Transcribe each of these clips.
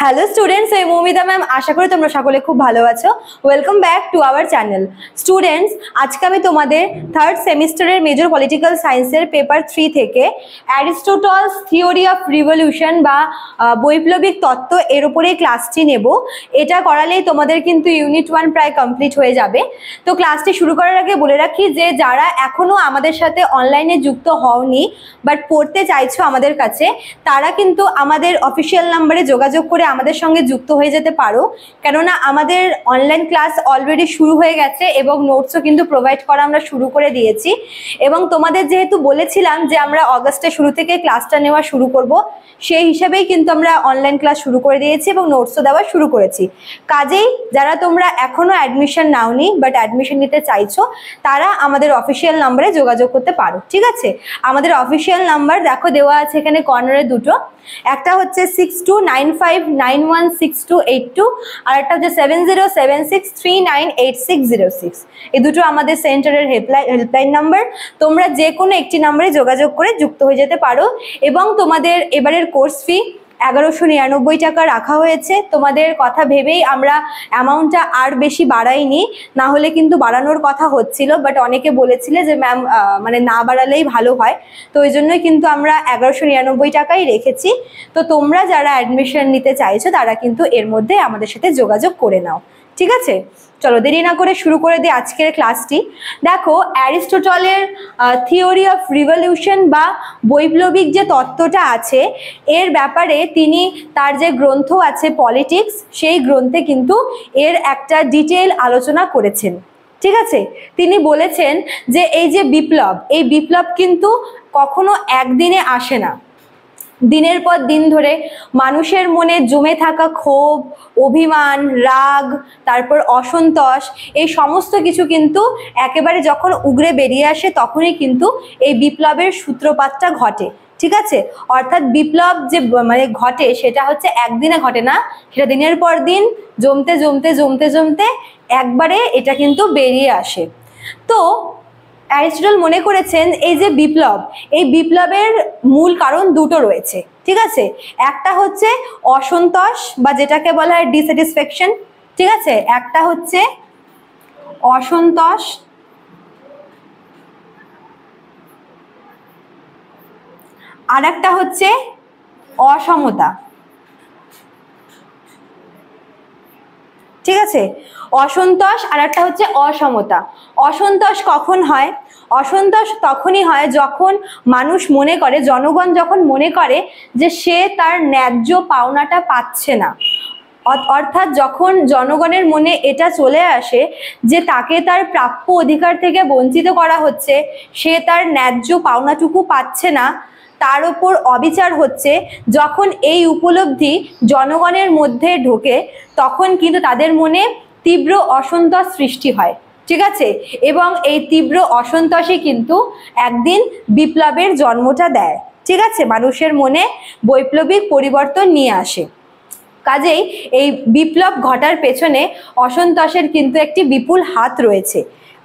Hello students, আমি Moumita ma'am. আশা করি তোমরা সকলে খুব ভালো আছো। Welcome back to our channel. Students, আজকে আমি তোমাদের থার্ড সেমিস্টারের মেজর পলিটিক্যাল সায়েন্সের পেপার 3 থেকে অ্যারিস্টটলস থিওরি অফ রিভলিউশন বা বৈপ্লবিক তত্ত্ব এর উপরে ক্লাসটি নেব। এটা করালেই তোমাদের কিন্তু ইউনিট 1 প্রায় কমপ্লিট হয়ে যাবে। তো ক্লাসটি শুরু করার আগে বলে রাখি যে যারা এখনো আমাদের সাথে অনলাইনে যুক্ত হওনি বাট পড়তে চাইছো আমাদের কাছে, তারা কিন্তু আমাদের অফিসিয়াল নাম্বারে যোগাযোগ করে আমাদের সঙ্গে যুক্ত হয়ে যেতে পারো। কেননা আমাদের অনলাইন ক্লাস অলরেডি শুরু হয়ে গেছে এবং নোটসও কিন্তু প্রোভাইড করা আমরা শুরু করে দিয়েছি। এবং তোমাদের যেহেতু বলেছিলাম যে আমরা অগাস্টের শুরু থেকে ক্লাসটা নেওয়া শুরু করব, সেই হিসাবেই কিন্তু আমরা অনলাইন ক্লাস শুরু করে দিয়েছি এবং নোটসও দেওয়া শুরু করেছি। কাজেই যারা তোমরা এখনো অ্যাডমিশন নাওনি বাট অ্যাডমিশন নিতে চাইছো, তারা আমাদের অফিসিয়াল নাম্বারে যোগাযোগ করতে পারো। ঠিক আছে, আমাদের অফিসিয়াল নাম্বার দেখো দেওয়া আছে এখানে কর্নারে দুটো। একটা হচ্ছে 6295916282 আর একটা হচ্ছে 7076398606। এই দুটো আমাদের সেন্টারের হেল্পলাইন নাম্বার। তোমরা যে কোনো একটি নাম্বারে যোগাযোগ করে যুক্ত হয়ে যেতে পারো। এবং তোমাদের এবারের কোর্স ফি 1199 টাকা রাখা হয়েছে। তোমাদের কথা ভেবেই আমরা অ্যামাউন্টটা আর বেশি বাড়াইনি, না হলে কিন্তু বাড়ানোর কথা হচ্ছিল, বাট অনেকে বলেছিলে যে ম্যাম মানে না বাড়ালেই ভালো হয়, তো ওই জন্যই কিন্তু আমরা 1199 টাকাই রেখেছি। তো তোমরা যারা অ্যাডমিশন নিতে চাইছো তারা কিন্তু এর মধ্যে আমাদের সাথে যোগাযোগ করে নাও। ঠিক আছে, চলো দেরি না করে শুরু করে দিই আজকের ক্লাসটি। দেখো, অ্যারিস্টটলের থিওরি অফ রিভলিউশন বা বৈপ্লবিক যে তত্ত্বটা আছে এর ব্যাপারে তিনি তার যে গ্রন্থ আছে পলিটিক্স, সেই গ্রন্থে কিন্তু এর একটা ডিটেইল আলোচনা করেছেন। ঠিক আছে, তিনি বলেছেন যে এই যে বিপ্লব, এই বিপ্লব কিন্তু কখনো একদিনে আসে না। দিনের পর দিন ধরে মানুষের মনে জমে থাকা ক্ষোভ, অভিমান, রাগ, তারপর অসন্তোষ, এই সমস্ত কিছু কিন্তু একেবারে যখন উগরে বেরিয়ে আসে তখনই কিন্তু এই বিপ্লবের সূত্রপাতটা ঘটে। ঠিক আছে, অর্থাৎ বিপ্লব যে মানে ঘটে সেটা হচ্ছে একদিনে ঘটে না, সেটা দিনের পর দিন জমতে জমতে জমতে জমতে একবারে এটা কিন্তু বেরিয়ে আসে। তো অ্যারিস্টটল মনে করেছেন এই যে বিপ্লব, এই বিপ্লবের মূল কারণ দুটো রয়েছে। ঠিক আছে, একটা হচ্ছে অসন্তোষ বা যেটাকে বলা হয় ডিস্যাটিসফ্যাকশন। ঠিক আছে, একটা হচ্ছে অসন্তোষ আর একটা হচ্ছে অসমতা। ঠিক আছে, অসন্তোষ আর একটা হচ্ছে অসমতা। অসন্তোষ কখন হয়? অসন্তোষ তখনই হয় যখন মানুষ মনে করে, জনগণ যখন মনে করে যে সে তার ন্যায্য পাওনাটা পাচ্ছে না। অর্থাৎ যখন জনগণের মনে এটা চলে আসে যে তাকে তার প্রাপ্য অধিকার থেকে বঞ্চিত করা হচ্ছে, সে তার ন্যায্য পাওনাটুকু পাচ্ছে না, তার উপর অবিচার হচ্ছে, যখন এই উপলব্ধি জনগণের মধ্যে ঢোকে তখন কিন্তু তাদের মনে তীব্র অসন্তোষ সৃষ্টি হয়। ঠিক আছে, এবং এই তীব্র অসন্তোষই কিন্তু একদিন বিপ্লবের জন্মটা দেয়। ঠিক আছে, মানুষের মনে বৈপ্লবিক পরিবর্তন নিয়ে আসে। কাজেই এই বিপ্লব ঘটার পেছনে অসন্তোষের কিন্তু একটি বিপুল হাত রয়েছে।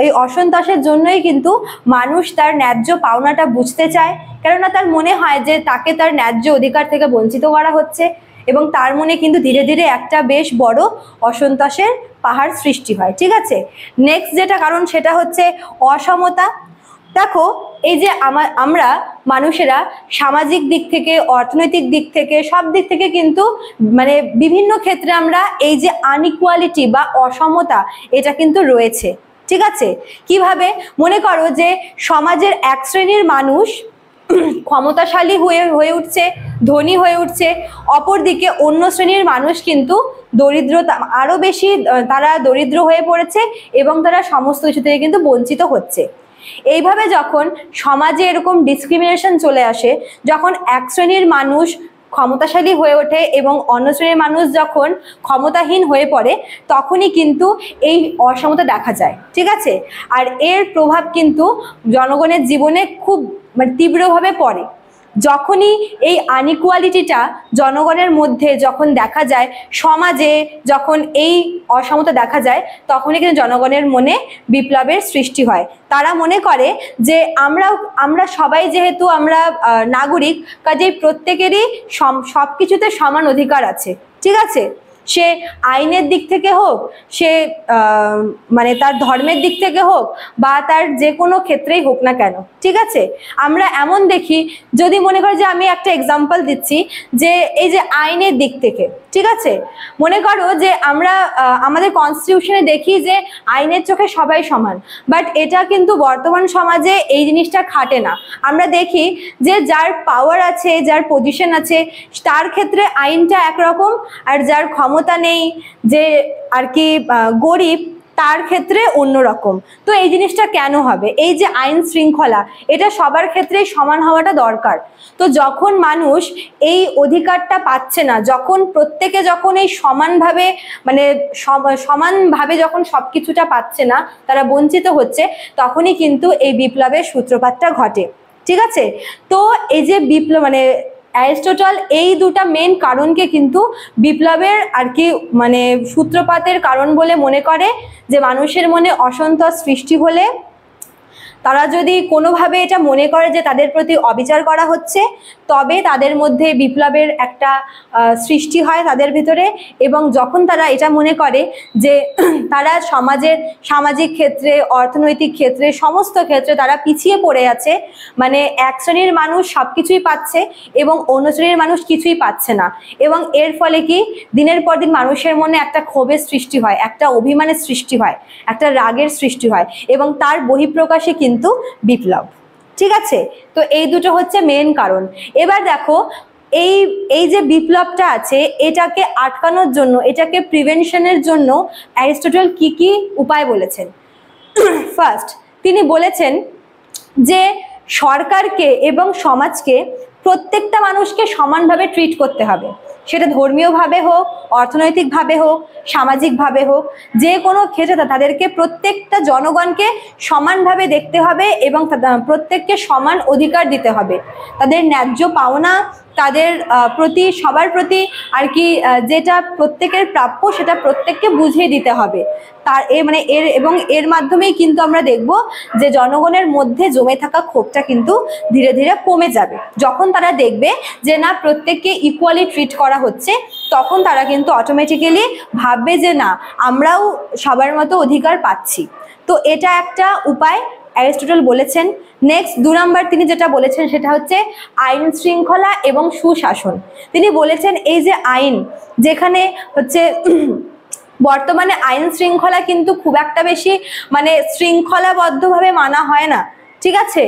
এই অসন্তোষের জন্যই কিন্তু মানুষ তার ন্যায্য পাওনাটা বুঝতে চায়, কেননা তার মনে হয় যে তাকে তার ন্যায্য অধিকার থেকে বঞ্চিত করা হচ্ছে এবং তার মনে কিন্তু ধীরে ধীরে একটা বেশ বড় অসন্তোষের পাহাড় সৃষ্টি হয়। ঠিক আছে, নেক্সট যেটা কারণ সেটা হচ্ছে অসমতা। দেখো, এই যে আমরা মানুষেরা সামাজিক দিক থেকে, অর্থনৈতিক দিক থেকে, সব দিক থেকে কিন্তু মানে বিভিন্ন ক্ষেত্রে আমরা এই যে আনইকুয়ালিটি বা অসমতা, এটা কিন্তু রয়েছে। ঠিক আছে, কিভাবে? মনে করো যে সমাজের এক শ্রেণীর মানুষ ক্ষমতাশালী হয়ে উঠছে, ধনী হয়ে উঠছে, অপরদিকে অন্য শ্রেণীর মানুষ কিন্তু দরিদ্রতা আরো বেশি, তারা দরিদ্র হয়ে পড়েছে এবং তারা সমস্ত কিছু থেকে কিন্তু বঞ্চিত হচ্ছে। এইভাবে যখন সমাজে এরকম ডিসক্রিমিনেশন চলে আসে, যখন এক শ্রেণীর মানুষ ক্ষমতাশালী হয়ে ওঠে এবং অন্য শ্রেণীর মানুষ যখন ক্ষমতাহীন হয়ে পড়ে, তখনই কিন্তু এই অসমতা দেখা যায়। ঠিক আছে, আর এর প্রভাব কিন্তু জনগণের জীবনে খুব মানে তীব্রভাবে পড়ে। যখনই এই আনইকুয়ালিটিটা জনগণের মধ্যে যখন দেখা যায়, সমাজে যখন এই অসমতা দেখা যায়, তখনই কিন্তু জনগণের মনে বিপ্লবের সৃষ্টি হয়। তারা মনে করে যে আমরা সবাই যেহেতু আমরা নাগরিক, কাজেই প্রত্যেকেরই সব কিছুতে সমান অধিকার আছে। ঠিক আছে, সে আইনের দিক থেকে হোক, সে মানে তার ধর্মের দিক থেকে হোক, বা তার যে কোনো ক্ষেত্রেই হোক না কেন। ঠিক আছে, আমরা এমন দেখি, যদি মনে করো যে আমি একটা এক্সাম্পল দিচ্ছি, যে এই যে আইনের দিক থেকে, ঠিক আছে, মনে করো যে আমরা আমাদের কনস্টিটিউশনে দেখি যে আইনের চোখে সবাই সমান, বাট এটা কিন্তু বর্তমান সমাজে এই জিনিসটা খাটে না। আমরা দেখি যে যার পাওয়ার আছে, যার পজিশন আছে, তার ক্ষেত্রে আইনটা একরকম, আর যার ক্ষমতা নেই, যে আর কি গরিব, তার ক্ষেত্রে অন্যরকম। তো এই জিনিসটা কেন হবে? এই যে আইন শৃঙ্খলা, এটা সবার ক্ষেত্রেই সমান হওয়াটা দরকার। তো যখন মানুষ এই অধিকারটা পাচ্ছে না, যখন প্রত্যেকে যখন এই সমানভাবে মানে সমানভাবে যখন সবকিছুটা পাচ্ছে না, তারা বঞ্চিত হচ্ছে, তখনই কিন্তু এই বিপ্লবের সূত্রপাতটা ঘটে। ঠিক আছে, তো এই যে বিপ্লব মানে অ্যারিস্টটল এই দুটা মেন কারণকে কিন্তু বিপ্লবের আর কি মানে সূত্রপাতের কারণ বলে মনে করে। যে মানুষের মনে অসন্তোষ সৃষ্টি হলে, তারা যদি কোনোভাবে এটা মনে করে যে তাদের প্রতি অবিচার করা হচ্ছে, তবে তাদের মধ্যে বিপ্লবের একটা সৃষ্টি হয় তাদের ভিতরে। এবং যখন তারা এটা মনে করে যে তারা সামাজিক ক্ষেত্রে, অর্থনৈতিক ক্ষেত্রে, সমস্ত ক্ষেত্রে তারা পিছিয়ে পড়ে আছে, মানে এক শ্রেণীর মানুষ সব কিছুই পাচ্ছে এবং অন্য শ্রেণীর মানুষ কিছুই পাচ্ছে না, এবং এর ফলে কি দিনের পর দিন মানুষের মনে একটা ক্ষোভের সৃষ্টি হয়, একটা অভিমানের সৃষ্টি হয়, একটা রাগের সৃষ্টি হয়, এবং তার বহিঃপ্রকাশে কিন্তু বিপ্লব। ঠিক আছে, তো এই দুটো হচ্ছে মেন কারণ। এবার দেখো, এই যে বিপ্লবটা আছে, এটাকে আটকানোর জন্য, এটাকে প্রিভেনশনের জন্য অ্যারিস্টটল কি কি উপায় বলেছেন। ফার্স্ট, তিনি বলেছেন যে সরকারকে এবং সমাজকে প্রত্যেকটা মানুষকে সমানভাবে ট্রিট করতে হবে, সেটা ধর্মীয়ভাবে হোক, অর্থনৈতিকভাবে হোক, সামাজিকভাবে হোক, যে কোনো ক্ষেত্রে তাদেরকে প্রত্যেকটা জনগণকে সমানভাবে দেখতে হবে এবং প্রত্যেককে সমান অধিকার দিতে হবে। তাদের ন্যায্য পাওনা, তাদের প্রতি, সবার প্রতি আর কি যেটা প্রত্যেকের প্রাপ্য, সেটা প্রত্যেককে বুঝিয়ে দিতে হবে। তার মানে এর মাধ্যমেই কিন্তু আমরা দেখব যে জনগণের মধ্যে জমে থাকা ক্ষোভটা কিন্তু ধীরে ধীরে কমে যাবে। যখন তারা দেখবে যে না, প্রত্যেককে ইকুয়ালি ট্রিট করা হচ্ছে, তখন তারা কিন্তু অটোমেটিক্যালি ভাববে যে না, আমরাও সবার মতো অধিকার পাচ্ছি। তো এটা একটা উপায় অ্যারিস্টটল বলেছেন। নেক্সট 2 নম্বর তিনি যেটা বলেছেন সেটা হচ্ছে আইন শৃঙ্খলা এবং সুশাসন। তিনি বলেছেন এই যে আইন, যেখানে হচ্ছে বর্তমানে আইন শৃঙ্খলা কিন্তু খুব একটা বেশি মানে শৃঙ্খলাবদ্ধভাবে মানা হয় না। ঠিক আছে,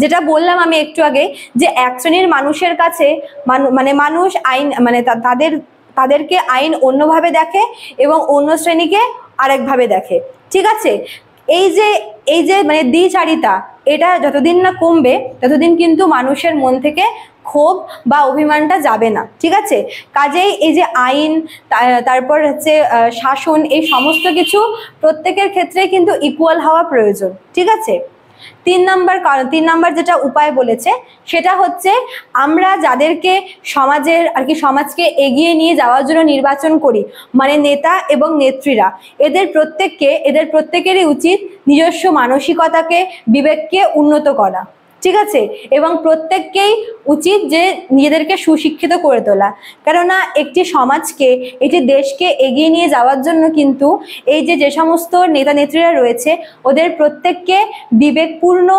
যেটা বললাম আমি একটু আগে, যে এক শ্রেণীর মানুষের কাছে মানে মানুষ আইন মানে তাদেরকে আইন অন্যভাবে দেখে এবং অন্য শ্রেণীকে আরেকভাবে দেখে। ঠিক আছে, এই যে মানে দ্বিচারিতা, এটা যতদিন না কমবে ততদিন কিন্তু মানুষের মন থেকে ক্ষোভ বা অভিমানটা যাবে না। ঠিক আছে, কাজেই এই যে আইন, তারপর হচ্ছে শাসন, এই সমস্ত কিছু প্রত্যেকের ক্ষেত্রে কিন্তু ইকুয়াল হওয়া প্রয়োজন। ঠিক আছে, 3 নম্বর যেটা উপায় বলেছে সেটা হচ্ছে আমরা যাদেরকে সমাজকে এগিয়ে নিয়ে যাওয়ার জন্য নির্বাচন করি, মানে নেতা এবং নেত্রীরা, এদের প্রত্যেকেরই উচিত নিজস্ব মানসিকতাকে, বিবেককে উন্নত করা। ঠিক আছে, এবং প্রত্যেককেই উচিত যে নিজেদেরকে সুশিক্ষিত করে তোলা। কেননা একটি সমাজকে, একটি দেশকে এগিয়ে নিয়ে যাওয়ার জন্য কিন্তু এই যে সমস্ত নেতা নেত্রীরা রয়েছে, ওদের প্রত্যেককে বিবেকপূর্ণ,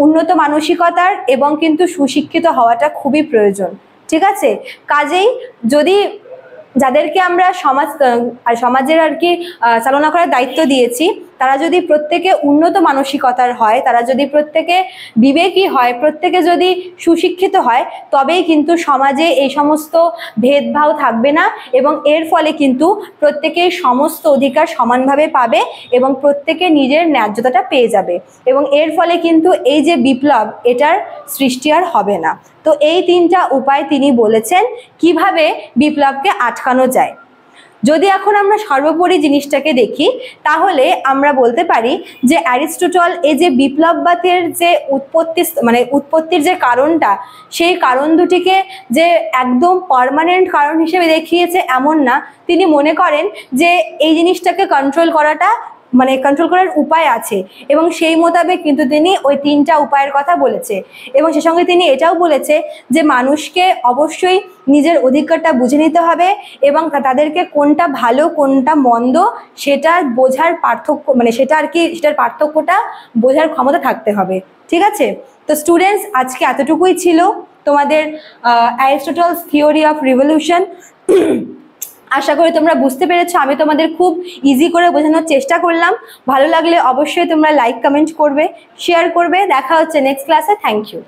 উন্নত মানসিকতার এবং কিন্তু সুশিক্ষিত হওয়াটা খুবই প্রয়োজন। ঠিক আছে, কাজেই যদি যাদেরকে আমরা সমাজের আর কি চালনা করার দায়িত্ব দিয়েছি, তারা যদি প্রত্যেকে উন্নত মানসিকতার হয়, তারা যদি প্রত্যেকে বিবেকী হয়, প্রত্যেকে যদি সুশিক্ষিত হয়, তবেই কিন্তু সমাজে এই সমস্ত ভেদভাব থাকবে না এবং এর ফলে কিন্তু প্রত্যেকে সমস্ত অধিকার সমানভাবে পাবে এবং প্রত্যেকে নিজের ন্যায্যতাটা পেয়ে যাবে, এবং এর ফলে কিন্তু এই যে বিপ্লব, এটার সৃষ্টি আর হবে না। তো এই 3টা উপায় তিনি বলেছেন কিভাবে বিপ্লবকে আটকানো যায়। যদি এখন আমরা সর্বোপরি জিনিসটাকে দেখি, তাহলে আমরা বলতে পারি যে অ্যারিস্টটল এই যে বিপ্লববাদের যে উৎপত্তির যে কারণটা, সেই কারণ দুটিকে যে একদম পার্মানেন্ট কারণ হিসেবে দেখিয়েছে এমন না। তিনি মনে করেন যে এই জিনিসটাকে কন্ট্রোল করাটা মানে কন্ট্রোল করার উপায় আছে, এবং সেই মোতাবেক কিন্তু তিনি ওই 3টা উপায়ের কথা বলেছে। এবং সে সঙ্গে তিনি এটাও বলেছে যে মানুষকে অবশ্যই নিজের অধিকারটা বুঝে নিতে হবে এবং তাদেরকে কোনটা ভালো কোনটা মন্দ সেটা বোঝার পার্থক্য, মানে সেটা আর কি, সেটার পার্থক্যটা বোঝার ক্ষমতা থাকতে হবে। ঠিক আছে, তো স্টুডেন্টস আজকে এতটুকুই ছিল তোমাদের অ্যারিস্টটলস থিওরি অফ রিভলিউশন। আশা করি তোমরা বুঝতে পেরেছো, আমি তোমাদের খুব ইজি করে বোঝানোর চেষ্টা করলাম। ভালো লাগলে অবশ্যই তোমরা লাইক কমেন্ট করবে, শেয়ার করবে। দেখা হচ্ছে নেক্সট ক্লাসে। Thank you.